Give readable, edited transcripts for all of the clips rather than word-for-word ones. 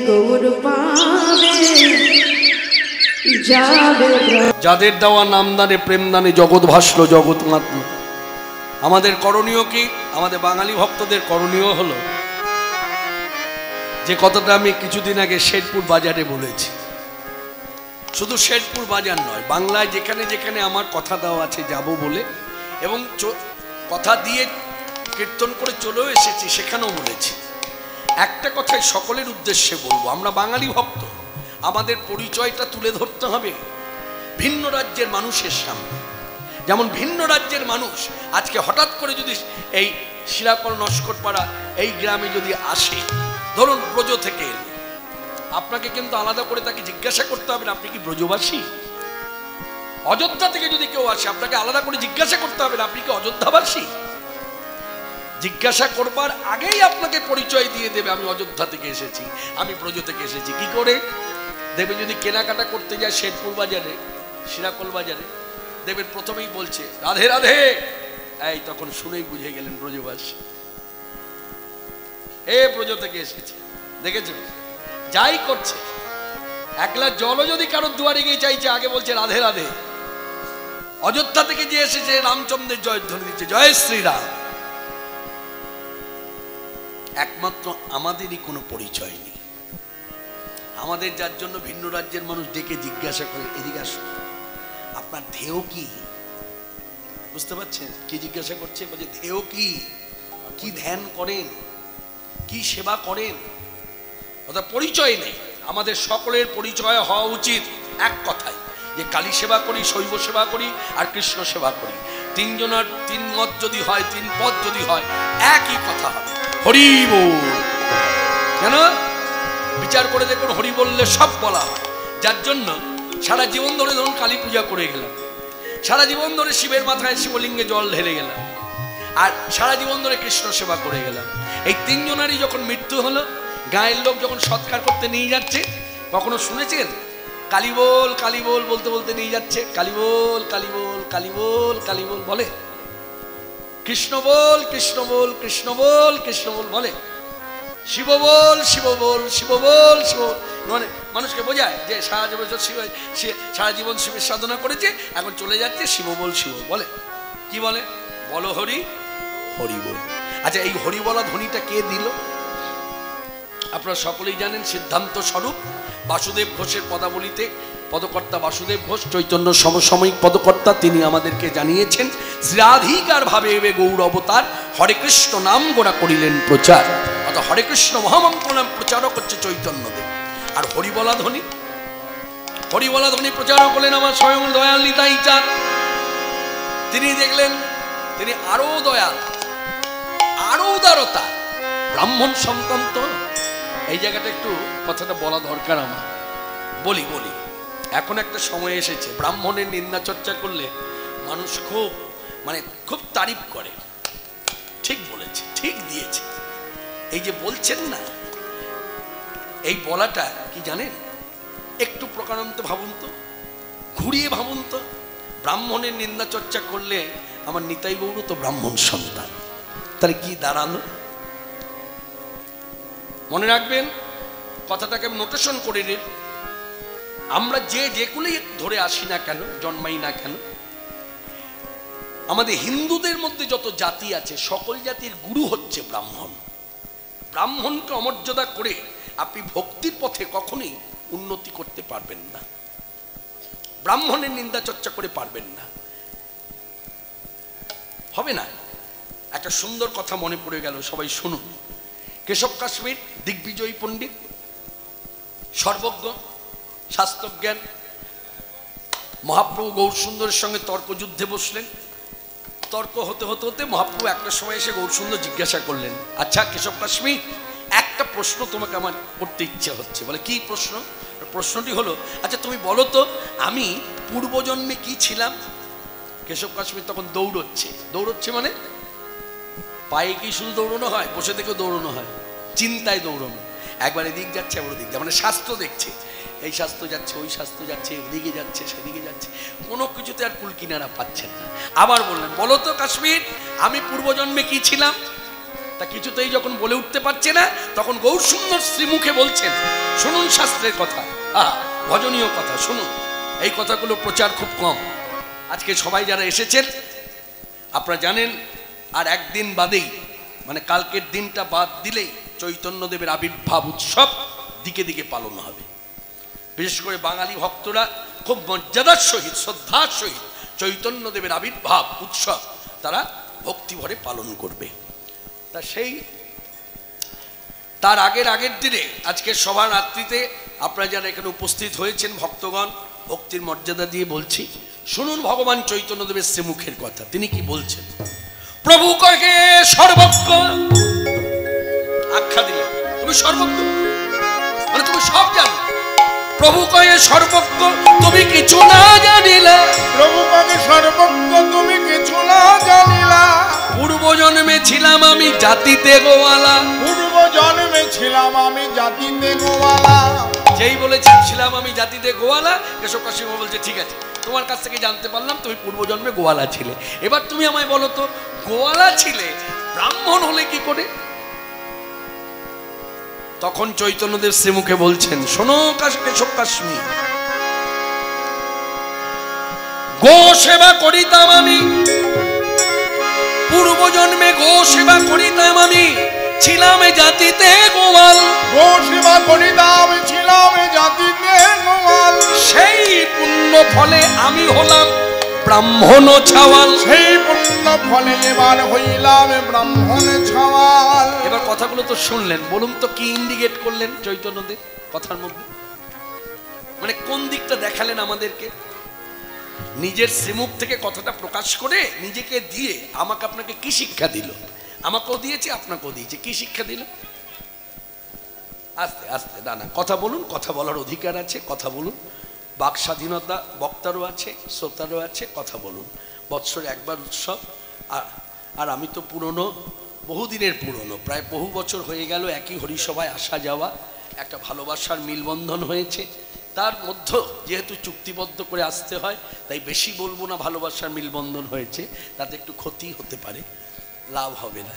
গৌর পাবে যাবে। যাদের দেওয়া নামদানে প্রেমদানে জগৎ ভাসলো, জগৎ মাতল। আমাদের করণীয় কি? আমাদের বাঙালি ভক্তদের করণীয় হলো যে কথাটা আমি কিছুদিন আগে শেরপুর বাজারে বলেছি। শুধু শেরপুর বাজার নয়, বাংলায় যেখানে যেখানে আমার কথা দেওয়া আছে যাব বলে, এবং কথা দিয়ে কীর্তন করে চলেও এসেছি, সেখানেও বলেছি। একটা কথাই সকলের উদ্দেশ্যে বলবো, আমরা বাঙালি ভক্ত, আমাদের পরিচয়টা তুলে ধরতে হবে ভিন্ন রাজ্যের মানুষের সামনে। যেমন ভিন্ন রাজ্যের মানুষ আজকে হঠাৎ করে যদি এই শিরাকল নস্করপাড়া এই গ্রামে যদি আসে, ধরুন ব্রজ থেকে এলে, আপনাকে কিন্তু আলাদা করে তাকে জিজ্ঞাসা করতে হবে না আপনি কি ব্রজবাসী। অযোধ্যা থেকে যদি কেউ আসে, আপনাকে আলাদা করে জিজ্ঞাসা করতে হবে না আপনি কি অযোধ্যাবাসী। জিজ্ঞাসা করবার আগেই আপনাকে পরিচয় দিয়ে দেবে আমি অযোধ্যা থেকে এসেছি, আমি ব্রজ থেকে এসেছি। কি করে দেবে? যদি কেনাকাটা করতে যায় শেরপুর বাজারে, শিরাকল বাজারে, দেবেন প্রথমেই বলছে রাধে রাধে, এই তখন শুনেই বুঝে গেলেন ব্রজবাসী, এ ব্রজ থেকে এসেছে। দেখেছো যাই করছে, এক গ্লাস জলও যদি কারোর দুয়ারে গিয়ে চাইছে, আগে বলছে রাধে রাধে। অযোধ্যা থেকে যে এসেছে রামচন্দ্রের জয়ধ্বনি দিচ্ছে, জয় শ্রীরাম। একমাত্র আমাদেরই কোনো পরিচয় নেই। আমাদের যার জন্য ভিন্ন রাজ্যের মানুষ ডেকে জিজ্ঞাসা করে এদিকে আসুন, আপনার ধেয় কি? বুঝতে পারছেন কি জিজ্ঞাসা করছে? বলছে ধেয় কি, কি ধ্যান করেন, কি সেবা করেন। অর্থাৎ পরিচয় নেই। আমাদের সকলের পরিচয় হওয়া উচিত এক কথায়, যে কালী সেবা করি, শৈব সেবা করি, আর কৃষ্ণ সেবা করি। তিনজনের তিন মত যদি হয়, তিন পদ যদি হয়, একই কথা হবে, হরি বল। কেন? বিচার করে দেখুন, হরি বললে সব বলা হয়। যার জন্য সারা জীবন ধরে ধরুন কালী পূজা করে গেলাম, সারা জীবন ধরে শিবের মাথায় শিবলিঙ্গে জল ঢেলে গেলাম, আর সারা জীবন ধরে কৃষ্ণ সেবা করে গেলাম। এই তিনজনেরই যখন মৃত্যু হলো, গায়ের লোক যখন সৎকার করতে নিয়ে যাচ্ছে, কখনো শুনেছেন কালী বল কালী বল বলতে বলতে নিয়ে যাচ্ছে? কালী বল কালী বল কালী বল কালী বল বলে? কৃষ্ণ বল কৃষ্ণ বল কৃষ্ণ বল কৃষ্ণ বল বলে? শিব বল শিব বল শিব বল শিব, মানে মানুষকে বোঝায় যে সারা জীবন সারা জীবন শিবের সাধনা করেছে, এখন চলে যাচ্ছে, শিব বল শিব বলে? কি বলে? বলো হরি হরি বল। আচ্ছা, এই হরি বলা ধ্বনিটা কে দিল? আপনারা সকলেই জানেন, সিদ্ধান্ত স্বরূপ বাসুদেব ঘোষের পদাবলিতে পদকর্তা বাসুদেব ঘোষ, চৈতন্য সমসাময়িক পদকর্তা, তিনি আমাদেরকে জানিয়েছেন শ্রীরাধিকার ভাবে এবে গৌর অবতার, হরে কৃষ্ণ নাম গোড়া করিলেন প্রচার। অর্থাৎ হরে কৃষ্ণ মহামন্ত্র নাম প্রচারক হচ্ছে চৈতন্যদেব। আর হরিবলা ধ্বনি, হরিবলা ধ্বনি প্রচারক হলেন আমার স্বয়ং দয়াল নিতাই চাঁদ। তিনি দেখলেন তিনি আরো দয়াল, আরো উদারতা, ব্রাহ্মণ সন্তান। তো এই জায়গাটা একটু কথাটা বলা দরকার আমার, বলি। এখন একটা সময় এসেছে, ব্রাহ্মণের নিন্দা চর্চা করলে মানুষ খুব তারিফ করে। ঠিক বলেছে, ঠিক দিয়েছে। এই যে বলছেন না, এই বলাটা কি জানেন? একটু প্রকারান্ত ভাবুন তো, ঘুরিয়ে ভাবুন তো। ব্রাহ্মণের নিন্দা চর্চা করলে আমার নিতাই গৌর তো ব্রাহ্মণ সন্তান, তাহলে কি দাঁড়ালো? মনে রাখবেন কথাটাকে নোটেশন করে নিন। আমরা যে কুলেই ধরে আসি না কেন, জন্মাই না কেন, আমাদের হিন্দুদের মধ্যে যত জাতি আছে, সকল জাতির গুরু হচ্ছে ব্রাহ্মণ। ব্রাহ্মণকে অমর্যাদা করে আপনি ভক্তির পথে কখনোই উন্নতি করতে পারবেন না, ব্রাহ্মণের নিন্দা চর্চা করে পারবেন না, হবে না। একটা সুন্দর কথা মনে পড়ে গেল, সবাই শুনুন। কেশব কাশ্মীর দিগ্বিজয়ী পণ্ডিত, সর্বজ্ঞ, শাস্ত্রজ্ঞান, মহাপ্রভু গৌরসুন্দরের সঙ্গে তর্কযুদ্ধে বসলেন। তর্ক হতে হতে হতে মহাপ্রভু একটা সময় এসে গৌরসুন্দর জিজ্ঞাসা করলেন, আচ্ছা কেশব কাশ্মীর, একটা প্রশ্ন তোমাকে আমার করতে ইচ্ছে হচ্ছে। বলে কি প্রশ্ন? প্রশ্নটি হলো, আচ্ছা তুমি বলো তো আমি পূর্বজন্মে কি ছিলাম? কেশব কাশ্মীর তখন দৌড়চ্ছে মানে পায়ে কি শুধু দৌড়ানো হয়, বসে থেকেও দৌড়ানো হয়, চিন্তায় দৌড়ানো। একবার এদিক যাচ্ছে, আবার ওদিক যাচ্ছে, মানে শাস্ত্র দেখছে, এই শাস্ত্র যাচ্ছে, ওই শাস্ত্র যাচ্ছে, ওদিকে যাচ্ছে, সেদিকে যাচ্ছে, কোনো কিছুতে আর কুল কিনারা পাচ্ছেন না। আবার বললেন, বলো তো কাশ্মীর, আমি পূর্বজন্মে কি ছিলাম? তা কিছুতেই যখন বলে উঠতে পারছে না, তখন গৌরসুন্দর শ্রীমুখে বলছেন, শুনুন শাস্ত্রের কথা, ভজনীয় কথা শুনুন। এই কথাগুলো প্রচার খুব কম। আজকে সবাই যারা এসেছেন আপনারা জানেন, আর একদিন বাদেই, মানে কালকের দিনটা বাদ দিলেই চৈতন্যদেবের আবির্ভাব উৎসব দিকে দিকে পালন হবে। বিশেষ করে বাঙালি ভক্তরা খুব মর্যাদার সহিত, শ্রদ্ধার সহিত চৈতন্যদেবের আবির্ভাব উৎসব তারা ভক্তিভরে পালন করবে। তা সেই তার আগের দিনে আজকের সবার রাত্রিতে আপনারা যারা এখানে উপস্থিত হয়েছেন ভক্তগণ, ভক্তির মর্যাদা দিয়ে বলছি, শুনুন ভগবান চৈতন্যদেবের শ্রীমুখের কথা। তিনি কি বলছেন? প্রভু কহে সর্বজ্ঞ, আখ্যা দিলেন তুমি সর্বজ্ঞ, মানে তুমি সব জানো। প্রভু কহে সর্বজ্ঞ, তুমি কিছু না জানিলা। প্রভু কহে সর্বজ্ঞ, তুমি কিছু না জানিলা। পূর্ব জন্মে ছিলাম আমি জাতিতে গোয়ালা। পূর্ব জন্মে ছিলাম আমি জাতিতে গোয়ালা। যেই বলেছি ছিলাম আমি জাতিতে গোয়ালা, কেশব কাশিমা বলছে ঠিক আছে, তোমার কাছ থেকে জানতে পারলাম তুমি পূর্ব জন্মে গোয়ালা ছিলে। এবার তুমি আমায় বলো তো, গোয়ালা ছিলে ব্রাহ্মণ হলে কি করে? তখন চৈতন্যদেব শ্রীমুখে বলছেন, শোনো কেশব কাশ্মীর, গো সেবা করিতাম আমি, পূর্ব জন্মে গো সেবা করিতাম আমি, ছিলাম জাতিতে গোয়াল। গো সেবা করিতাম, ছিলাম জাতিতে গোয়াল। সেই পুণ্য ফলে আমি হলাম ব্রাহ্মণ ছাওয়াল। সেই পুণ্য ফলে এবার হইলাম ব্রাহ্মণ ছাওয়াল। এবার কথাগুলো তো শুনলেন, বলুন তো কি ইন্ডিকেট করলেন চৈতন্যদেব কথার মধ্যে? মানে কোন দিকটা দেখালেন আমাদেরকে? নিজের শ্রীমুখ থেকে কথাটা প্রকাশ করে নিজেকে দিয়ে আমাকে আপনাকে কি শিক্ষা দিল? আমাকেও দিয়েছে, আপনাকেও দিয়েছে। কি শিক্ষা দিল? আস্তে আস্তে না কথা বলুন, কথা বলার অধিকার আছে, কথা বলুন। বাক স্বাধীনতা বক্তারও আছে, শ্রোতারও আছে, কথা বলুন। বৎসরে একবার উৎসব। আর আমি তো পুরনো, বহুদিনের পুরনো, প্রায় বহু বছর হয়ে গেল একই হরিসভায় আসা যাওয়া, একটা ভালোবাসার মিলবন্ধন হয়েছে। তার মধ্যে যেহেতু চুক্তিবদ্ধ করে আসতে হয়, তাই বেশি বলবো না ভালোবাসার মিলবন্ধন হয়েছে, তাতে একটু ক্ষতি হতে পারে, লাভ হবে না।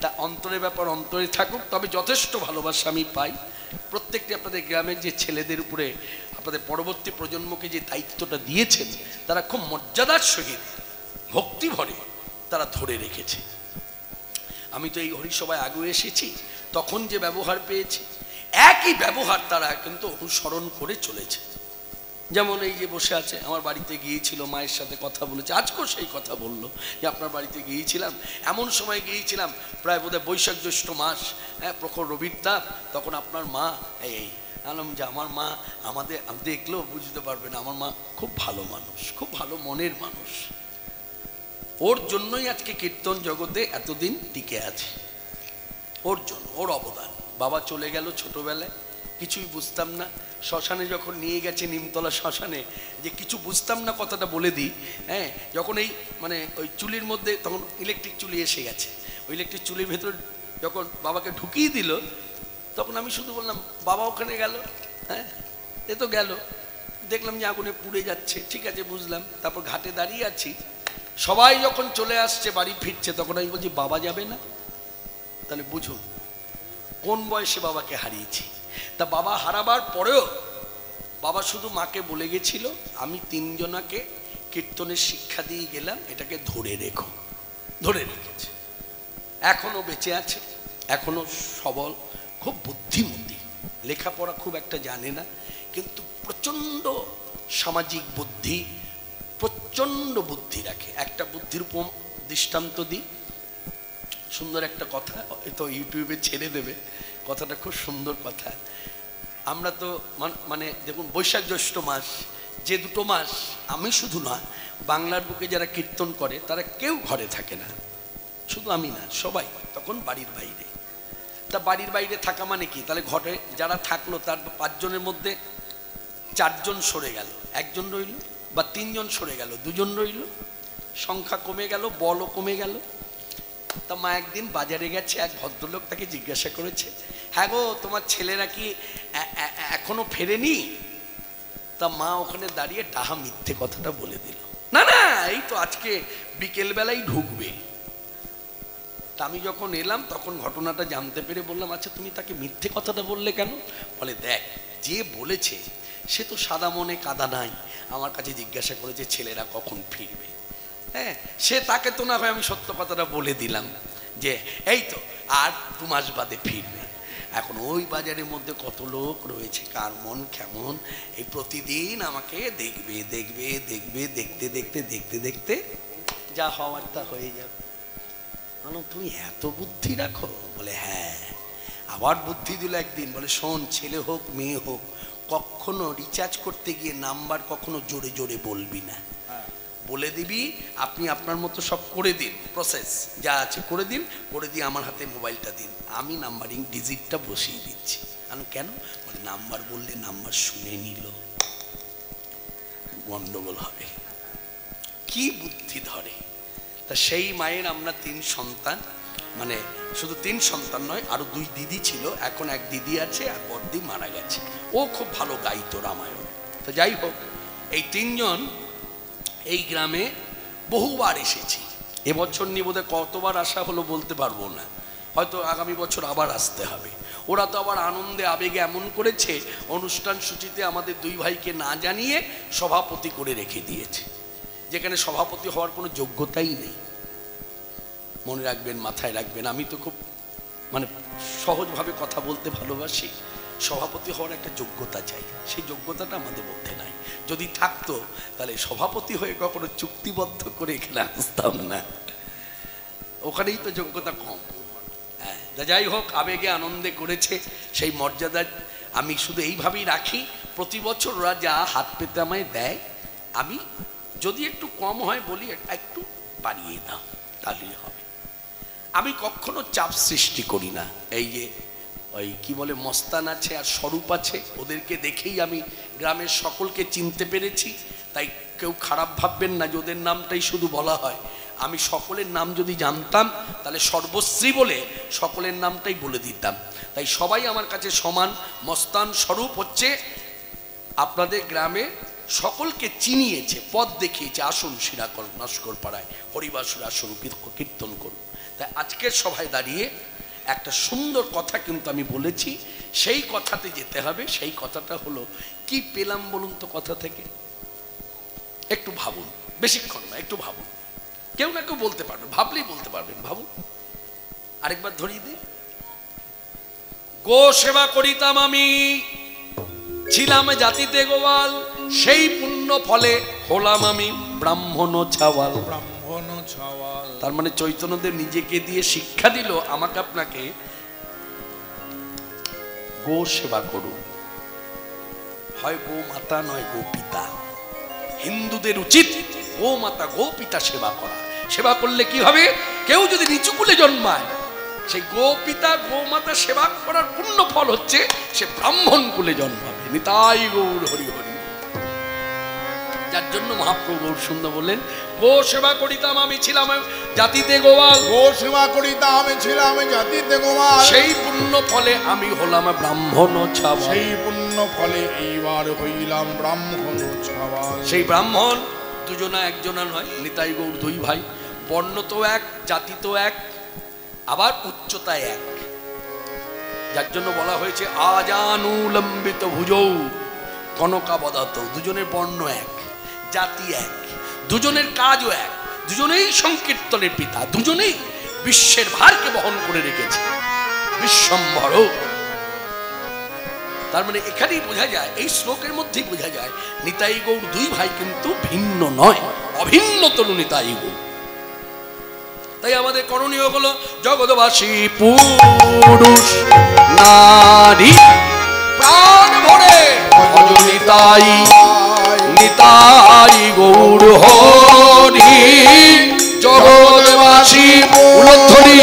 তা অন্তরের ব্যাপার অন্তরে থাকুক। তবে যথেষ্ট ভালোবাসা আমি পাই। প্রত্যেকটি আপনাদের গ্রামের যে ছেলেদের উপরে আপনাদের পরবর্তী প্রজন্মকে যে দায়িত্বটা দিয়েছেন, তারা খুব মর্যাদার সহিত ভক্তি ভরে তারা ধরে রেখেছে। আমি তো এই হরিসভায় আগে এসেছি, তখন যে ব্যবহার পেয়েছি, একই ব্যবহার তারা কিন্তু অনুসরণ করে চলেছে। যেমন এই যে বসে আছে, আমার বাড়িতে গিয়েছিল, মায়ের সাথে কথা বলেছে, আজকেও সেই কথা বললো যে আপনার বাড়িতে গিয়েছিলাম, এমন সময় গিয়েছিলাম প্রায় বোধহয় বৈশাখ জ্যৈষ্ঠ মাস, প্রখর রবির তাপ, তখন আপনার মা এই আলম যে আমার মা আমাদের দেখলেও বুঝতে পারবেন, আমার মা খুব ভালো মানুষ, খুব ভালো মনের মানুষ। ওর জন্যই আজকে কীর্তন জগতে এতদিন টিকে আছে, ওর জন্য, ওর অবদান। বাবা চলে গেল ছোটবেলায়, কিছুই বুঝতাম না। শ্মশানে যখন নিয়ে গেছে, নিমতলা শ্মশানে, যে কিছু বুঝতাম না কথাটা বলে দিই, যখন এই মানে ওই চুলির মধ্যে, তখন ইলেকট্রিক চুলি এসে গেছে, ওই ইলেকট্রিক চুলির ভেতর যখন বাবাকে ঢুকিয়ে দিল, তখন আমি শুধু বললাম বাবা ওখানে গেল, এ তো গেল। দেখলাম যে আগুনে পুড়ে যাচ্ছে, ঠিক আছে বুঝলাম। তারপর ঘাটে দাঁড়িয়ে আছি, সবাই যখন চলে আসছে, বাড়ি ফিরছে, তখন আমি বলছি বাবা যাবে না? তাহলে বুঝুন কোন বয়সে বাবাকে হারিয়েছি। তা বাবা হারাবার পরেও বাবা শুধু মাকে বলে গেছিল, আমি তিনজনাকে কীর্তনের শিক্ষা দিয়ে গেলাম, এটাকে ধরে রেখো। ধরে রেখেছে, এখনো বেঁচে আছে, এখনো সবল, খুব বুদ্ধিমতী, লেখাপড়া খুব একটা জানে না, কিন্তু প্রচণ্ড সামাজিক বুদ্ধি, প্রচণ্ড বুদ্ধি রাখে। একটা বুদ্ধির দৃষ্টান্ত দিই, সুন্দর একটা কথা, তো ইউটিউবে ছেড়ে দেবে, কথাটা খুব সুন্দর কথা। আমরা তো মানে দেখুন, বৈশাখ জ্যৈষ্ঠ মাস, যে দুটো মাস, আমি শুধু না, বাংলার বুকে যারা কীর্তন করে তারা কেউ ঘরে থাকে না, শুধু আমি না, সবাই তখন বাড়ির বাইরে। তা বাড়ির বাইরে থাকা মানে কি? তাহলে ঘরে যারা থাকলো তার 5 জনের মধ্যে 4 জন সরে গেল, 1 জন রইল, বা 3 জন সরে গেল, 2 জন রইল, সংখ্যা কমে গেল, বলও কমে গেল। তা মা একদিন বাজারে গেছে, এক ভদ্রলোক তাকে জিজ্ঞাসা করেছে, হ্যাঁ গো তোমার ছেলেরা কি এখনো ফেরেনি? তা মা ওখানে দাঁড়িয়ে ডাহা মিথ্যে কথাটা বলে দিল, না না, এই তো আজকে বিকেল বেলায় ঢুকবে। তা আমি যখন এলাম তখন ঘটনাটা জানতে পেরে বললাম, আচ্ছা তুমি তাকে মিথ্যে কথাটা বললে কেন? বলে দেখ, যে বলেছে সে তো সাদা মনে কাদা নাই, আমার কাছে জিজ্ঞাসা করেছে ছেলেরা কখন ফিরবে। হ্যাঁ, সে তাকে তো না হয় আমি সত্য কথাটা বলে দিলাম যে এই তো আর 2 মাস বাদে ফিরবে। এখন ওই বাজারের মধ্যে কত লোক রয়েছে, কার মন কেমন, এই প্রতিদিন আমাকে দেখবে দেখবে দেখবে, দেখতে দেখতে দেখতে দেখতে যা হওয়ার তা হয়ে যাবে। তুমি এত বুদ্ধি রাখো? বলে হ্যাঁ। আবার বুদ্ধি দিল একদিন, বলে শোন, ছেলে হোক মেয়ে হোক, কখনো রিচার্জ করতে গিয়ে নাম্বার কখনো জোরে জোরে বলবি না, বলে দিবি আপনি আপনার মতো সব করে দিন, প্রসেস যা আছে করে দিন, করে দিয়ে আমার হাতে মোবাইলটা দিন, আমি নাম্বারিং ডিজিটটা বসিয়ে দিচ্ছি। আমি কেন? বলে নাম্বার বললে নাম্বার শুনে নিল, গন্ডগোল হবে। কি বুদ্ধি ধরে! তা সেই মায়ের আমরা 3 সন্তান, মানে শুধু 3 সন্তান নয়, আরো 2 দিদি ছিল, এখন 1 দিদি আছে, আর বড়দি মারা গেছে। ও খুব ভালো গাইতো রামায়ণ। তো যাই হোক, এই 3 জন এই গ্রামে বহুবার এসেছি। এবছর নিয়ে বোধহয় কতবার আসা হলো বলতে পারবো না, হয়তো আগামী বছর আবার আসতে হবে। ওরা তো আবার আনন্দে আবেগে এমন করেছে, অনুষ্ঠান সূচিতে আমাদের 2 ভাইকে না জানিয়ে সভাপতি করে রেখে দিয়েছে, যেখানে সভাপতি হওয়ার কোনো যোগ্যতাই নেই। মনে রাখবেন, মাথায় রাখবেন, আমি তো খুব মানে সহজভাবে কথা বলতে ভালোবাসি। সভাপতি হওয়ার একটা যোগ্যতা চাই, সেই যোগ্যতাটা আমাদের মধ্যে নাই। যদি থাকতো তাহলে সভাপতি হয়ে কখনো চুক্তিবদ্ধ করে এখানে আসতাম না, ওখানেই তো যোগ্যতা কম। হ্যাঁ, যাই হোক, আবেগে আনন্দে করেছে, সেই মর্যাদা আমি শুধু এইভাবেই রাখি। প্রতি বছর ওরা যা হাত পেতে আমায় দেয়, আমি যদি একটু কম হয় বলি একটু বাড়িয়ে দাও, তাহলেই হবে। আমি কখনো চাপ সৃষ্টি করি না। এই যে ওই কি বলে মস্তান আছে আর স্বরূপ আছে, ওদেরকে দেখেই আমি গ্রামের সকলকে চিনতে পেরেছি। তাই কেউ খারাপ ভাববেন না যে ওদের নামটাই শুধু বলা হয়। আমি সকলের নাম যদি জানতাম তাহলে সর্বশ্রী বলে সকলের নামটাই বলে দিতাম। তাই সবাই আমার কাছে সমান। মস্তান স্বরূপ হচ্ছে আপনাদের গ্রামে সকলকে চিনিয়েছে, পথ দেখিয়েছে, আসুন শিরাকল নস্কর পাড়ায় হরিবাসুর আসুন, কীর্তন করুন। তাই আজকের সভায় দাঁড়িয়ে একটা সুন্দর কথা কিন্তু আমি বলেছি, সেই কথাতে যেতে হবে। সেই কথাটা হলো, কি পেলাম বলুন তো কথা থেকে? একটু ভাবুন, বেশিক্ষণ না, একটু ভাবুন। কেউ না কেউ বলতে পারবেন, ভাবলেই বলতে পারবেন, ভাবুন। আরেকবার ধরিয়ে দিই, গো সেবা করিতাম আমি, ছিলাম জাতিতে গোয়াল, সেই পুণ্য ফলে হলাম আমি ব্রাহ্মণ ছাওয়াল। ব্রাহ্মণ ছাওয়াল তার মানে চৈতন্যদেব নিজেকে দিয়ে শিক্ষা দিল আমাকে আপনাকে, গো সেবা করুন, হয় গো মাতা নয় গো পিতা। হিন্দুদের উচিত গো মাতা গো পিতা সেবা করা। সেবা করলে কি হবে? কেউ যদি নিচু কুলে জন্মায়, সেই গো পিতা গো মাতা সেবা করার পূর্ণ ফল হচ্ছে সে ব্রাহ্মণ কুলে জন্মাবে। নিতাই গৌর হরি হরি। যার জন্য মহাপ্রভু গৌর সুন্দর বললেন, গো সেবা করিতাম আমি ছিলাম জাতিতে গোয়াল, গো সেবা করিতাম আমি ছিলাম জাতিতে গোয়াল, সেই পুণ্য ফলে আমি হলাম ব্রাহ্মণ ছাওয়াল। সেই পুণ্য ফলে এইবার হইলাম ব্রাহ্মণ ছাওয়াল। সেই ব্রাহ্মণ দুজনা একজনা নয়, নিতাই গৌর 2 ভাই। বর্ণ তো এক, জাতি তো এক, আবার উচ্চতা এক। যার জন্য বলা হয়েছে আজানুলম্বিত ভুজৌ কনকাবদাত। দুজনের বর্ণ এক, জাতি এক, দুজনের কাজও এক, দুজনেই সংকীর্তনের পিতা, দুজনেই বিশ্বের ভারকে বহন করে রেখেছে, বিশ্বম্ভর। তার মানে এখানেই বোঝা যায়, এই শ্লোকের মধ্যেই বোঝা যায় নিতাই গৌর 2 ভাই কিন্তু ভিন্ন নয়, অভিন্ন তরু নিতাই গৌর। তাই আমাদের করণীয় হলো জগৎবাসী পুরুষ নারী প্রাণ ভরে ভজ নিতাই, নিতাই গৌর হরি। জগৎবাসী উলধ্বনি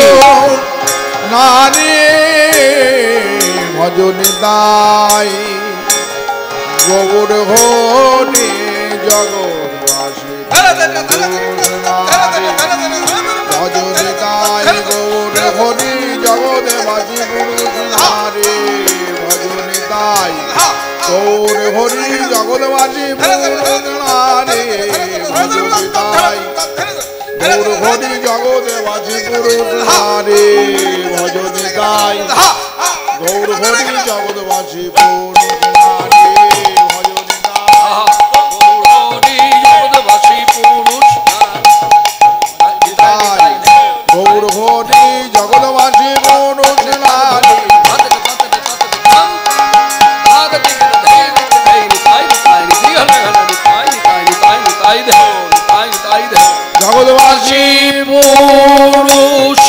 নারী ভজ নিতাই গৌর হরি। জগৎবাসী ভজ নিতাই গৌর হরি। জগৎবাসী পুরুষ নারী ভজ নিতাই গৌর হরি। জগৎবাসী পুরুষ নারী ভজ নিতাই গৌর হরি জগৎবাসী পুরুষ নারী ভজ নিতাই গৌর হরি জগৎবাসী পুরুষ নারী ভজ নিতাই গৌর হরি জগৎবাসী পুরুষ নারী জগৎবাসী পুরুষ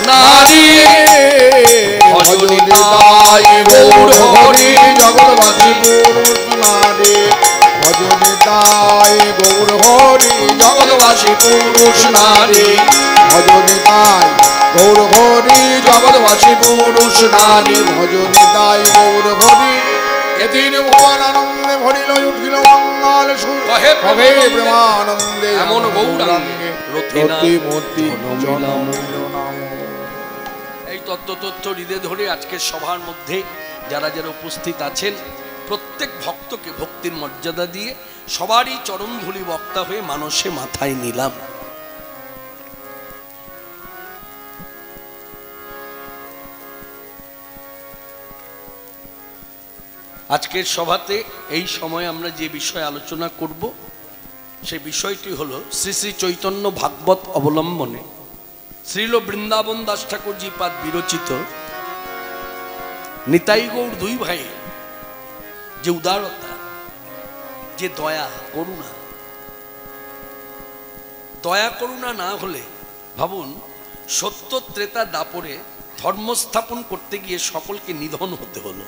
নারী ভজ নিতাই গৌর হরি জগৎবাসী পুরুষ নারী ভজ নিতাই গৌর হরি জগৎবাসী পুরুষ নারী ভজ নিতাই গৌর হরি জগৎবাসী পুরুষ নারী ভজ নিতাই গৌর হরি এদিন ভুবন আনন্দে ভরিল উঠিল মঙ্গল সুর কবে প্রেমানন্দে এমন গৌরাঙ্গে রতিমতি জনম এই তত্ত্ব হৃদয়ে ধরে আজকের সভার মধ্যে যারা যারা উপস্থিত আছেন প্রত্যেক ভক্তকে ভক্তির মর্যাদা দিয়ে সবারই চরণ ধুলি বক্তা হয়ে মানসে মাথায় নিলাম। আজকের সভাতে এই সময় আমরা যে বিষয়ে আলোচনা করব সেই বিষয়টি হলো শ্রী শ্রী চৈতন্য ভাগবত অবলম্বনে শ্রীল বৃন্দাবন দাস ঠাকুরজি পাদ বিরচিত নিতাই গৌর দুই ভাই যে উদারতা, যে দয়া করুণা, দয়া করুণা না হলে ভাবুন সত্য ত্রেতা দাপরে ধর্মস্থাপন করতে গিয়ে সকলকে নিধন হতে হলো।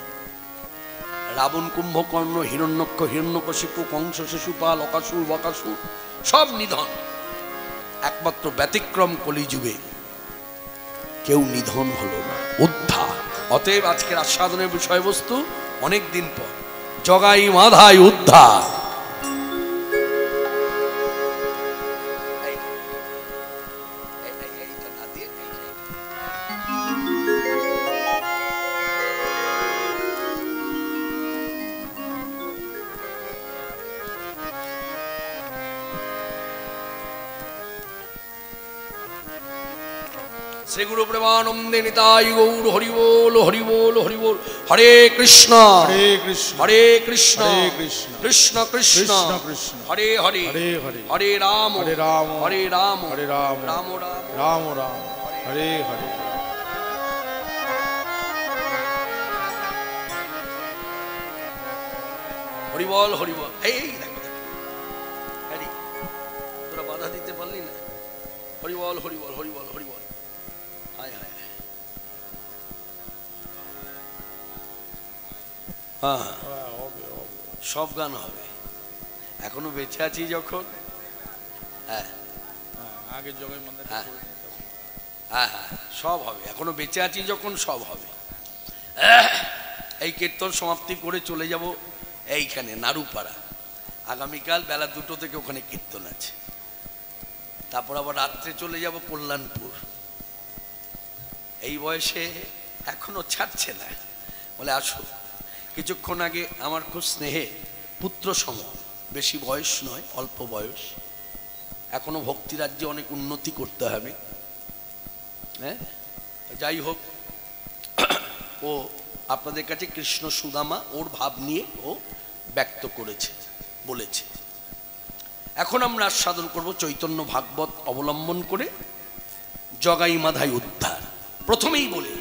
রাবণ, কুম্ভকর্ণ, হিরণ্যক্ষ, হিরণ্যকশিপু, কংস, শিশুপাল, অকাসুর, বকাসুর সব নিধন। একমাত্র ব্যতিক্রম কলিযুগে কেউ নিধন হলো না, উদ্ধার। অতএব আজকের আস্বাদনের বিষয়বস্তু অনেক দিন পর জগাই মাধাই উদ্ধার। শ্রী গুরু প্রেমানন্দে নিতাই গৌর হরি বল হরি বল হরি বল। হরে কৃষ্ণ হরে কৃষ্ণ হরে কৃষ্ণ হরে কৃষ্ণ কৃষ্ণ কৃষ্ণ কৃষ্ণ কৃষ্ণ হরে হরে হরে হরে হরে রাম হরে রাম হরে রাম হরে রাম রাম রাম রাম রাম হরে হরে। হরি বল হরি বল। এই দেখো হরি, তোরা বাধা দিতে পারলি না। হরি বল হরি বল হরি বল হরি বল। হায় হায়, হ্যাঁ সব গান হবে, এখনো বেঁচে আছি যখন। হ্যাঁ আগে জগাই মন্দির হ্যাঁ হ্যাঁ হ্যাঁ সব হবে, এখনো বেঁচে আছি যখন সব হবে। এই কীর্তন সমাপ্তি করে চলে যাব এইখানে নাড়ুপাড়া। আগামীকাল বেলা 2টো থেকে ওখানে কীর্তন আছে। তারপর আবার রাত্রে চলে যাব কল্যাণপুর। এই বয়সে এখনো ছাড়ছে না, বলে আসো। কিছুক্ষণ আগে আমার খুব স্নেহে পুত্র সম, বেশি বয়স নয়, অল্প বয়স, এখনো ভক্তি রাজ্যে অনেক উন্নতি করতে হবে। হ্যাঁ যাই হোক, ও আপনাদের কাছে কৃষ্ণ সুদামা ওর ভাব নিয়ে ও ব্যক্ত করেছে, বলেছে। এখন আমরা আস্বাদন করব চৈতন্য ভাগবত অবলম্বন করে জগাই মাধাই উদ্ধার। প্রথমেই বলি,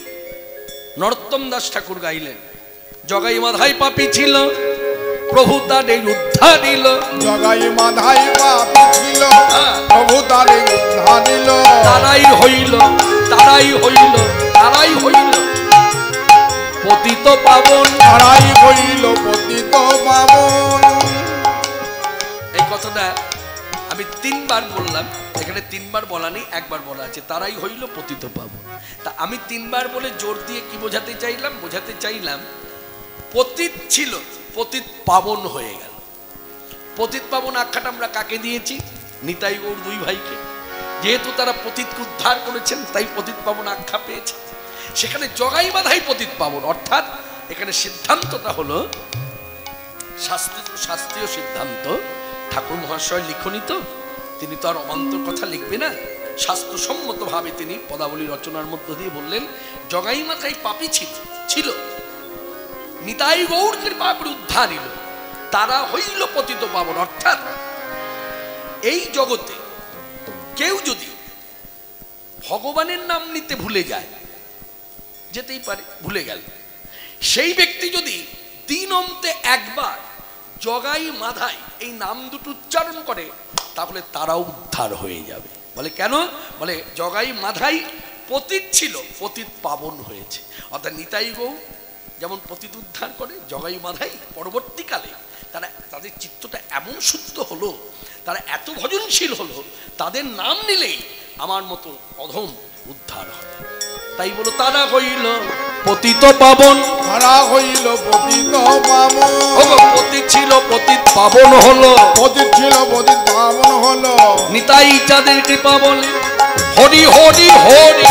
নরোত্তম দাস ঠাকুর গাইলেন, জগাই মাধাই পাপী ছিল, প্রভু তাদের উদ্ধার দিল। জগাই মাধাই পাপী ছিল, প্রভু তাদের উদ্ধার দিল। তারাই হইল তারাই হইল তারাই হইল পতিত পাবন, তারাই হইল পতিত পাবন। এই কথাটা আমি 3বার বললাম, এখানে 3বার বলা নেই, একবার বলা আছে, তারাই হইল পতিত পাবন। তা আমি 3বার বলে জোর দিয়ে কি বোঝাতে চাইলাম? বোঝাতে চাইলাম পতিত ছিল, পতিত পাবন হয়ে গেল। পতিত পাবন আখ্যাটা আমরা কাকে দিয়েছি? নিতাই গৌর দুই ভাইকে। যেহেতু তারা পতিতকে উদ্ধার করেছেন, তাই পতিত পাবন আখ্যা পেয়েছে। সেখানে জগাই বাধাই পতিত পাবন, অর্থাৎ এখানে সিদ্ধান্তটা হলো শাস্ত্রীয় সিদ্ধান্ত। ঠাকুর মহাশয় লিখনি তো, তিনি তো আর অবান্তর কথা লিখবে না। শাস্ত্রসম্মতভাবে তিনি পদাবলী রচনার মধ্য দিয়ে বললেন, জগাই মাথায় পাপী ছিল, নিতাই গৌর কৃপার উদ্ধার হইল, তারা হইল পতিত পাবন। অর্থাৎ এই জগতে কেউ যদি ভগবানের নাম নিতে ভুলে যায়, যেতেই পারে, ভুলে গেল, সেই ব্যক্তি যদি দিন অন্তে একবার জগাই মাধাই এই নাম দুটো উচ্চারণ করে, তাহলে তারাও উদ্ধার হয়ে যাবে। বলে কেন? বলে জগাই মাধাই পতিত ছিল, পতিত পাবন হয়েছে। অর্থাৎ নিতাই গৌর যেমন পতিত উদ্ধার করে, জগাই মাধাই পরবর্তীকালে তাদের চিত্তটা এমন শুদ্ধ হলো, তারা এত ভজনশীল হলো, তাদের নাম নিলেই আমার মতো অধম উদ্ধার হয়। তাই বলো তারা হইল পতিত পাবন, তারা হইল পতিত পাবন। পতিত ছিল পতিত পাবন হলো, পতিত ছিল পতিত পাবন হলো। নিতাই চাঁদের কৃপা বলে হরি হরি হরি,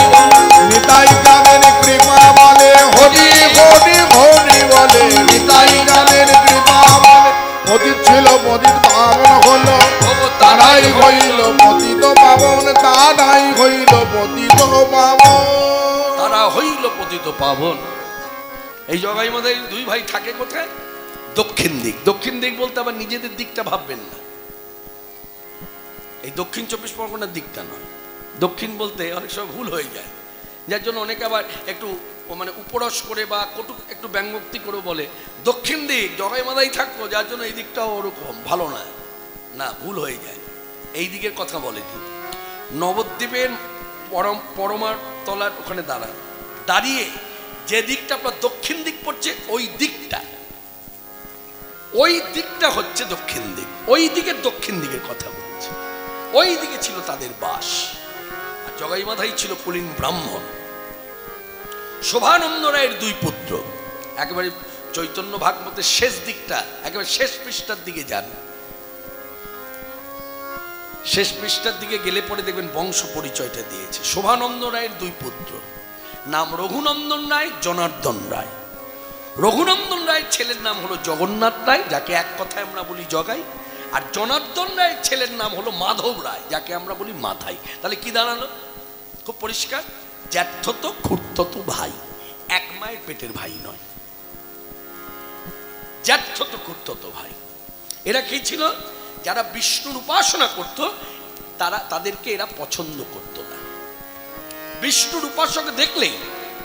নিতাই চাঁদের কৃপা বলে হরি হরি হরি বলে। নিতাই চাঁদের কৃপা বলে পতিত ছিল পতিত পাবন হলো। তারাই হইল পতিত পাবন, তারাই হইল পতিত পাবন, তারা হইল পতিত পাবন। এই জগাই মাধাই দুই ভাই থাকে কোথায়? দক্ষিণ দিক। দক্ষিণ দিক বলতে আবার নিজেদের দিকটা ভাববেন না, এই দক্ষিণ 24 পরগনার দিকটা নয়। দক্ষিণ বলতে অনেক সময় ভুল হয়ে যায়, যার জন্য অনেকে আবার একটু মানে উপরস করে বা কটু একটু ব্যঙ্গোক্তি করে বলে দক্ষিণ দিক জগাই মাধাই থাকতো, যার জন্য এই দিকটাও ওরকম ভালো না। না, ভুল হয়ে যায়। এই দিকের কথা বলেনি। নবদ্বীপের পরমার তলার ওখানে দাঁড়িয়ে যে দিকটা আপনার দক্ষিণ দিক পড়ছে, ওই দিকটা হচ্ছে দক্ষিণ দিক। ওই দিকের দক্ষিণ দিকের কথা বলছে। ওই দিকে ছিল তাদের বাস। আর জগাই মাধাই ছিল কুলীন ব্রাহ্মণ। শোভানন্দ রায়ের দুই পুত্র। একেবারে চৈতন্য ভাগবতের শেষ দিকটা, একেবারে শেষ পৃষ্ঠার দিকে যান। শেষ পৃষ্ঠার দিকে গেলে পরে দেখবেন বংশ পরিচয়টা দিয়েছে। শোভানন্দ রায়ের দুই পুত্র, নাম রঘুনন্দন রায়, জনার্দন রায়। রঘুনন্দন রায়ের ছেলের নাম হলো জগন্নাথ রায়, যাকে এক কথায় আমরা বলি জগাই। আর জনার্দন রায়ের ছেলের নাম হলো মাধব রায়, যাকে আমরা বলি মাধাই। তাহলে কি দাঁড়ালো? খুব পরিষ্কার, জ্যাঠত খুড়ত ভাই, এক মায়ের পেটের ভাই নয়, জ্যাঠত খুড়ত ভাই। এরা কি ছিল? যারা বিষ্ণুর উপাসনা করত, তাদেরকে এরা পছন্দ করত না। বিষ্ণুর উপাসক দেখলেই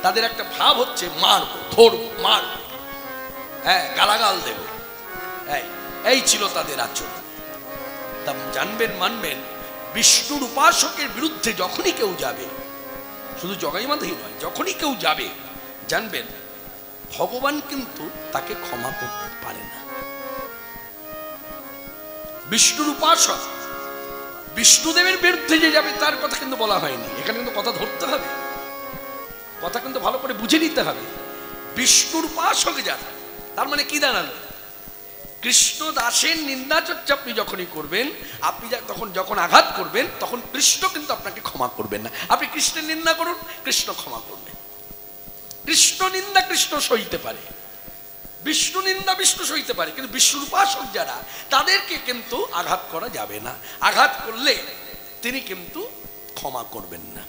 তাদের একটা ভাব হচ্ছে মারবো, ধরবো, মারবো, হ্যাঁ, গালাগাল দেব। এই ছিল তাদের আচরণ। তা জানবেন, মানবেন, বিষ্ণুর উপাসকের বিরুদ্ধে যখনই কেউ যাবে, শুধু জগাই মাধাই নয়, যখনই কেউ যাবে, জানবেন ভগবান কিন্তু তাকে ক্ষমা করতে পারে না। বিষ্ণুর উপাসক বিষ্ণুদেবের বিরুদ্ধে যে যাবে, তার কথা কিন্তু বলা হয়নি এখানে। কিন্তু কথা ধরতে হবে, কথা কিন্তু ভালো করে বুঝে নিতে হবে। বিষ্ণুর উপাসক যারা, তার মানে কি দাঁড়ালো? কৃষ্ণ দাসের নিন্দা চর্চা আপনি যখনই করবেন, আপনি যখন আঘাত করবেন, তখন কৃষ্ণ কিন্তু আপনাকে ক্ষমা করবেন না। আপনি কৃষ্ণের নিন্দা করুন, কৃষ্ণ ক্ষমা করবেন। কৃষ্ণ নিন্দা কৃষ্ণ সইতে পারে, বিষ্ণু নিন্দা বিষ্ণু সইতে পারে, কিন্তু বিষ্ণুর উপাসক যারা, তাদেরকে কিন্তু আঘাত করা যাবে না। আঘাত করলে তিনি কিন্তু ক্ষমা করবেন না।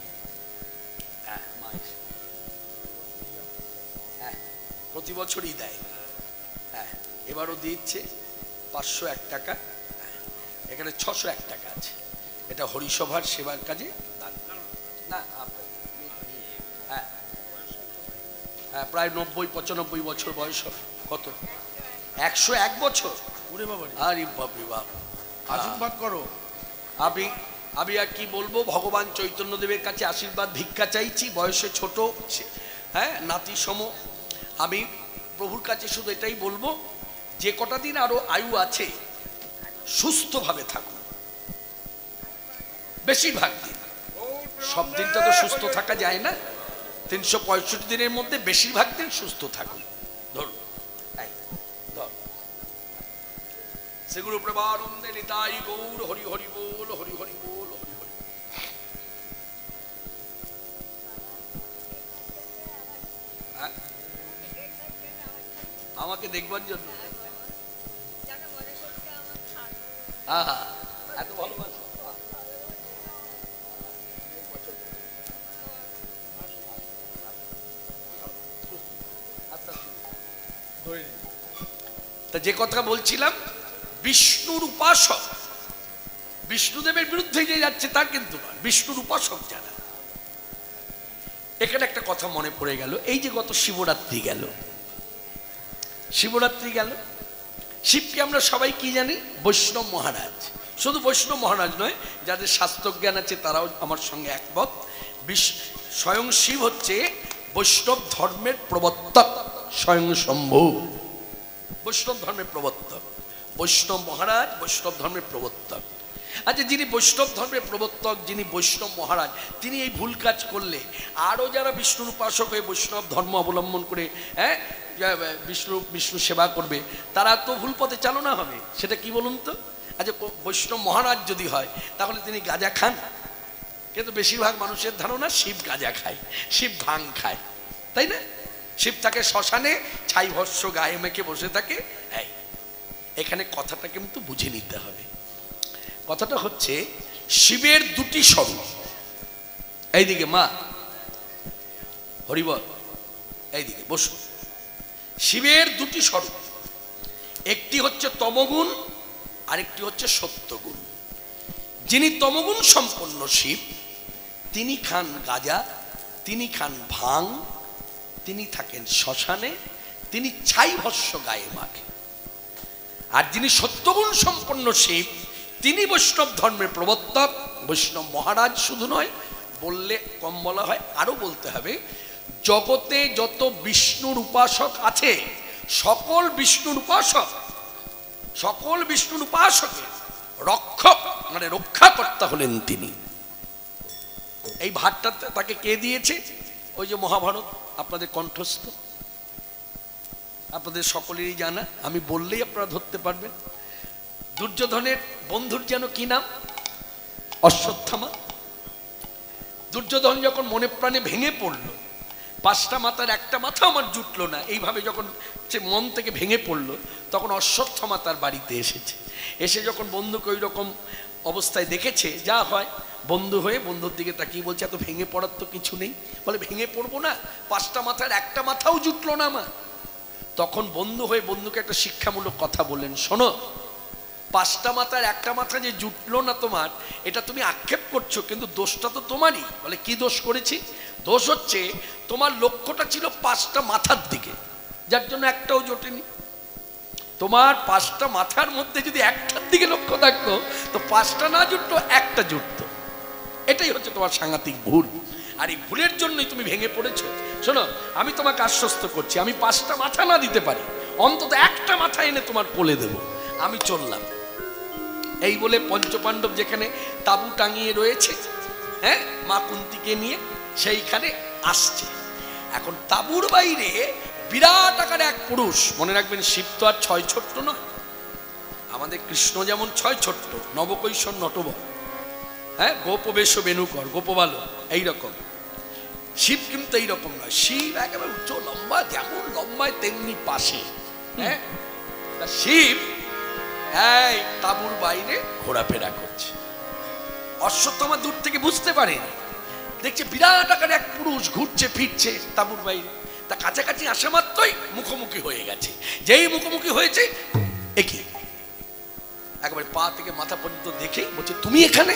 প্রতি বছরই দেয়, হ্যাঁ, এবারও দিচ্ছে 501 টাকা। এখানে 601 টাকা আছে। এটা হরিসভার সেবার কাজে না। হ্যাঁ হ্যাঁ, প্রায় 90-95 বছর বয়স হবে। কত? 101 বছর। আরে বাপরে বাপ, আশীর্বাদ করো। আমি আর কি বলবো, ভগবান চৈতন্যদেবের কাছে আশীর্বাদ ভিক্ষা চাইছি। বয়সে ছোট, হ্যাঁ, নাতি সম। আমি প্রভুর কাছে শুধু এটাই বলবো, যে কটা দিন আরো আয়ু আছে, সুস্থভাবে থাকুন। বেশিরভাগ দিন, সব দিনটা তো সুস্থ থাকা যায় না। 365 দিনের মধ্যে বেশিরভাগ দিন সুস্থ থাকুন। ধরুন, সেগুলো প্রেমানন্দে নিতাই গৌর হরি হরি বল, হরি হরি বল, হরি হরি। আমাকে দেখবার জন্য এত ভালোবাসা। তা যে কথা বলছিলাম, বিষ্ণুর উপাসক, বিষ্ণুদেবের বিরুদ্ধে যে যাচ্ছে তা কিন্তু নয়, বিষ্ণুর উপাসক যারা। এখানে একটা কথা মনে পড়ে গেল, এই যে গত শিবরাত্রি গেল, শিবরাত্রি গেল, শিবকে আমরা সবাই কি জানি? বৈষ্ণব মহারাজ। শুধু বৈষ্ণব মহারাজ নয়, যাদের শাস্ত্রজ্ঞান আছে তারাও আমার সঙ্গে একমত, স্বয়ং শিব হচ্ছে বৈষ্ণব ধর্মের প্রবর্তক, স্বয়ং শম্ভু বৈষ্ণব ধর্মের প্রবর্তক, বৈষ্ণব মহারাজ বৈষ্ণব ধর্মের প্রবর্তক। আচ্ছা, যিনি বৈষ্ণব ধর্মের প্রবর্তক, যিনি বৈষ্ণব মহারাজ, তিনি এই ভুল কাজ করলে আরও যারা বিষ্ণুর উপাসক হয়ে বৈষ্ণব ধর্ম অবলম্বন করে বিষ্ণু সেবা করবে, তারা তো ভুল পথে চালনা হবে। সেটা কি বলুন তো? আচ্ছা, বৈষ্ণব মহারাজ যদি হয় তাহলে তিনি গাঁজা খান? কিন্তু বেশিরভাগ মানুষের ধারণা শিব গাঁজা খায়, শিব ভাং খায়, তাই না? শিব থাকে শ্মশানে, ছাই ভস্য গায়ে মেখে বসে থাকে। এখানে কথাটা কিন্তু বুঝে নিতে হবে। কথাটা হচ্ছে শিবের দুটি স্বরূপ। এইদিকে মা হরিবল, এইদিকে বসু। শিবের দুটি স্বরূপ, একটি হচ্ছে তমগুণ, আরেকটি হচ্ছে সত্যগুণ। যিনি তমগুণ সম্পন্ন শিব, তিনি খান গাঁজা, তিনি খান ভাং, তিনি থাকেন শ্মশানে, তিনি ছাই ভস্য গায়ে মাখে। আর যিনি সত্যগুণ সম্পন্ন শিব, তিনি বৈষ্ণব ধর্মের প্রবর্তক, বৈষ্ণব মহারাজ শুধু নয়, বললে কম বলা হয়, আরো বলতে হবে, জগতে যত বিষ্ণুর উপাসক আছে, সকল বিষ্ণুর উপাসক, সকল বিষ্ণুর উপাসকের রক্ষক মানে রক্ষাকর্তা হলেন তিনি। এই ভাতটা তাকে কে দিয়েছে? ওই যে মহাভারত আপনাদের কণ্ঠস্থ, আপনাদের সকলেরই জানা, আমি বললেই আপনারা ধরতে পারবেন। দুর্যোধনের বন্ধুর যেন কি নাম? অশ্বত্থামা। দুর্যোধন যখন মনে প্রাণে ভেঙে পড়ল, 5টা মাথার একটা মাথা আমার জুটলো না, এইভাবে যখন সে মন থেকে ভেঙে পড়ল, তখন অশ্বত্থামা তার বাড়িতে এসেছে। এসে যখন বন্ধুকে ওই রকম অবস্থায় দেখেছে, যা হয়, বন্ধু হয়ে বন্ধুর দিকে তাকিয়ে বলছে, এত ভেঙে পড়ার তো কিছু নেই। বলে, ভেঙে পড়বো না? 5টা মাথার একটা মাথাও জুটলো না আমার। তখন বন্ধু হয়ে বন্ধুকে একটা শিক্ষামূলক কথা বললেন, শোনো, 5টা মাথার একটা মাথা যে জুটলো না তোমার, এটা তুমি আক্ষেপ করছো, কিন্তু দোষটা তো তোমারই। বলে, কি দোষ করেছি? দোষ হচ্ছে তোমার লক্ষ্যটা ছিল 5টা মাথার দিকে, যার জন্য একটাও জোটেনি। তোমার 5টা মাথার মধ্যে যদি একটার দিকে লক্ষ্য থাকতো, তো 5টা না জুটতো, একটা জুটতো। এটাই হচ্ছে তোমার সাংঘাতিক ভুল, আর এই ভুলের জন্যই তুমি ভেঙে পড়েছো। শোনো, আমি তোমাকে আশ্বস্ত করছি, আমি 5টা মাথা না দিতে পারি, অন্তত একটা মাথা এনে তোমার কোলে দেব, আমি চললাম। এই বলে পঞ্চপাণ্ডব যেখানে তাবু টাঙিয়ে রয়েছে, মা কুন্তিকে নিয়ে, সেইখানে আসছে। এখন তাবুর বাইরে বিরাট আকারে এক পুরুষ, মনে রাখবেন শিব তো আর 6 ছোট্ট নয়, আমাদের কৃষ্ণ যেমন 6 ছোট্ট, নবকৈশোর নটবর, গোপবেশ বেণুকর, গোপবাল, এইরকম। শিব কিন্তু এইরকম নয়, শিব একেবারে উচ্চ লম্বা, যেমন লম্বায় তেমনি পাশে। শিব এই তাবুর বাইরে ঘোরাফেরা করছে। অশ্বত্থামা দূর থেকে বুঝতে পারেনি, দেখছে বিরাট আকারে এক পুরুষ ঘুরছে ফিরছে তাবুর বাইরে। তা কাছাকাছি আসা মাত্রই মুখোমুখি হয়ে গেছে। যেই মুখোমুখি হয়েছে, একে একেবারে পা থেকে মাথা পর্যন্ত দেখে বলছে, তুমি এখানে?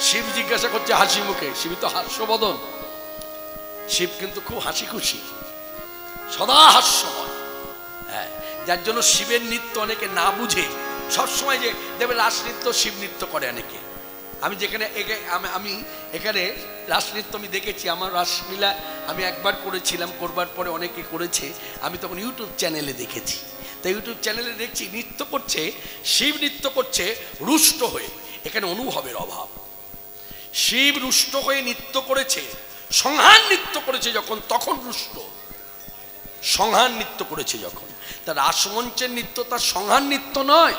শিব জিজ্ঞাসা করছে হাসি মুখে, শিব তো হাস্যবদন, শিব কিন্তু খুব হাসি খুশি, সদা হাস্যময়। যার জন্য শিবের নৃত্য অনেকে না বুঝে সবসময় যে দেবে রাসনৃত্য, শিব নৃত্য করে অনেকে। আমি যেখানে আমি এখানে রাসনৃত্য আমি দেখেছি, আমার রাসলীলা আমি একবার করেছিলাম, করবার পরে অনেকে করেছে, আমি তখন ইউটিউব চ্যানেলে দেখেছি। তাই ইউটিউব চ্যানেলে দেখছি নৃত্য করছে, শিব নৃত্য করছে রুষ্ট হয়ে। এখানে অনুভবের অভাব। শিব রুষ্ট হয়ে নৃত্য করেছে, সংহার নৃত্য করেছে যখন, তখন রুষ্ট। সংহার নৃত্য করেছে যখন, তার রাসমঞ্চের নৃত্য তার সংহার নৃত্য নয়।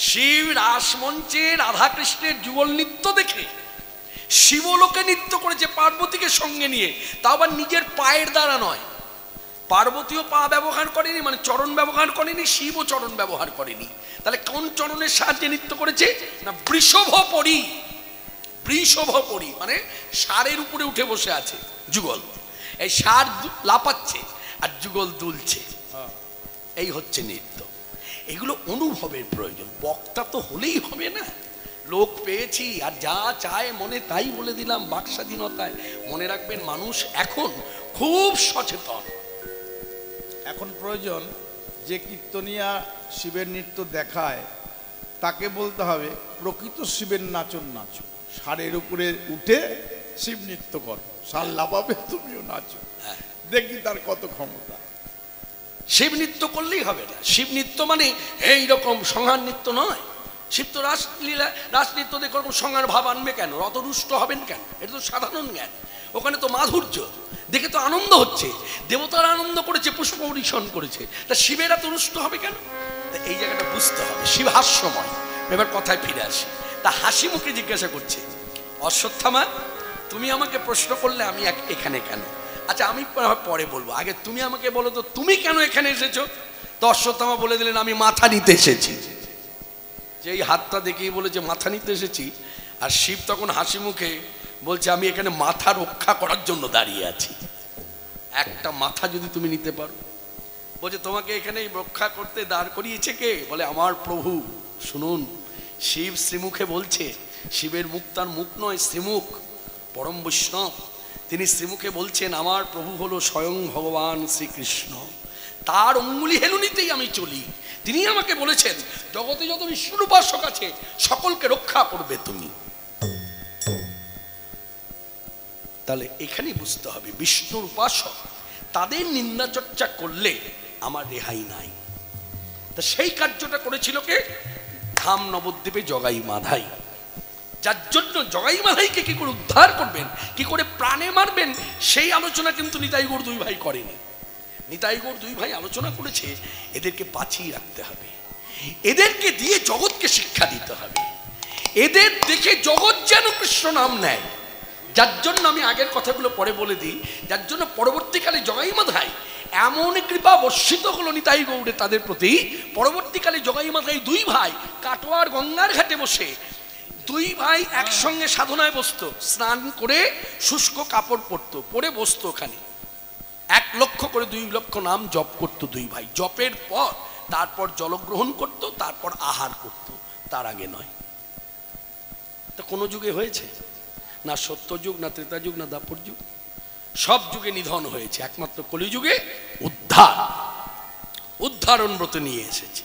শিব রাসমঞ্চে রাধাকৃষ্ণের যুগল নৃত্য দেখে শিবলোকে নৃত্য করেছে পার্বতীকে সঙ্গে নিয়ে, তাও আবার নিজের পায়ের দ্বারা নয়। পার্বতীও পা ব্যবহার করেনি, মানে চরণ ব্যবহার করেনি, শিবও চরণ ব্যবহার করেনি। তাহলে কোন চরণের সাহায্যে নৃত্য করেছে না? বৃষভপরি। বৃষভপরি মানে ষাঁড়ের উপরে উঠে বসে আছে যুগল, এই ষাঁড় লাপাচ্ছে আর যুগল দুলছে। এই হচ্ছে নৃত্য। এগুলো অনুভবের প্রয়োজন, বক্তা তো হলেই হবে না। লোক পেয়েছি আর যা চায় মনে তাই বলে দিলাম, বাক স্বাধীনতায়। মনে রাখবেন, মানুষ এখন খুব সচেতন। এখন প্রয়োজন যে কীর্তনিয়া শিবের নৃত্য দেখায় তাকে বলতে হবে প্রকৃত শিবের নাচন নাচো, ষাঁড়ের উপরে উঠে শিব নৃত্য করো, ষাঁড় লাফাবে তুমিও নাচো, দেখি তার কত ক্ষমতা। শিব নৃত্য করলেই হবে না। শিব নৃত্য মানে এইরকম সংহার নৃত্য নয়। শিব তো রাসলীলা, রাসনৃত্য দেখে ওরকম সংহার ভাব আনবে কেন? অত রুষ্ট হবেন কেন? এটা তো সাধারণ জ্ঞান। ওখানে তো মাধুর্য দেখে তো আনন্দ হচ্ছে, দেবতারা আনন্দ করেছে, পুষ্প পরিশন করেছে, তা শিবেরা তো রুষ্ট হবে কেন? তা এই জায়গাটা বুঝতে হবে। শিব হাস্যময়। এবার কথায় ফিরে আসি। তা হাসি মুখে জিজ্ঞাসা করছে, অশ্বত্থামা তুমি আমাকে প্রশ্ন করলে আমি এখানে কেন? আচ্ছা আমি পরে বলবো, আগে তুমি আমাকে বলো তো তুমি কেন এখানে এসেছো? তো অশ্বত্থামা বলে দিলেন, আমি মাথা নিতে এসেছি। যে এই হাতটা দেখেই বলেছে মাথা নিতে এসেছি। আর শিব তখন হাসি মুখে বলছে, আমি এখানে মাথা রক্ষা করার জন্য দাঁড়িয়ে আছি। একটা মাথা যদি তুমি নিতে পারো। বলছে তোমাকে এখানে রক্ষা করতে দাঁড় করিয়েছে কে? বলে আমার প্রভু। শুনুন, শিব শ্রীমুখে বলছে, শিবের মুখ তার মুখ নয়, শ্রীমুখ, পরম বৈষ্ণব। তিনি শ্রীমুখে বলছেন, আমার প্রভু হলো স্বয়ং ভগবান শ্রীকৃষ্ণ, তার অঙ্গুলি হেলুনিতেই আমি চলি। তিনি আমাকে বলেছেন, জগতে যত বিষ্ণুর উপাসক আছে সকলকে রক্ষা করবে তুমি। তাহলে এখানেই বুঝতে হবে, বিষ্ণুর উপাসক তাদের নিন্দা চর্চা করলে আমার রেহাই নাই। তা সেই কার্যটা করেছিল কে? ধাম নবদ্বীপে জগাই মাধাই। যার জন্য জগাই মাধাইকে কি করে উদ্ধার করবেন, কি করে প্রাণে মারবেন, সেই আলোচনা কিন্তু নিতাই গৌর দুই ভাই করেনি। নিতাই গৌর দুই ভাই আলোচনা করেছে, এদেরকে বাঁচিয়ে রাখতে হবে, এদেরকে দিয়ে জগৎকে শিক্ষা দিতে হবে, এদের দেখে জগৎ যেন কৃষ্ণ নাম নেয়। যার জন্য আমি আগের কথাগুলো পরে বলে দিই, যার জন্য পরবর্তীকালে জগাই মাধাই এমন কৃপা বর্ষিত হলো নিতাই গৌড়ে তাদের প্রতি। পরবর্তীকালে জগাই মাধাই দুই ভাই কাটোয়ার গঙ্গার ঘাটে বসে দুই ভাই একসঙ্গে সাধনায় বসতো, স্নান করে শুষ্ক কাপড় পরতো, পরে বসতো ওখানে, 1 লক্ষ করে 2 লক্ষ নাম জপ করতো দুই ভাই। জপের পর তারপর জলগ্রহণ করতো, তারপর আহার করতো, তার আগে নয়। তা কোনো যুগে হয়েছে না? সত্যযুগ, না ত্রেতাযুগ, না দাপর যুগ, সব যুগে নিধন হয়েছে। একমাত্র কলিযুগে উদ্ধারণ ব্রত নিয়ে এসেছে।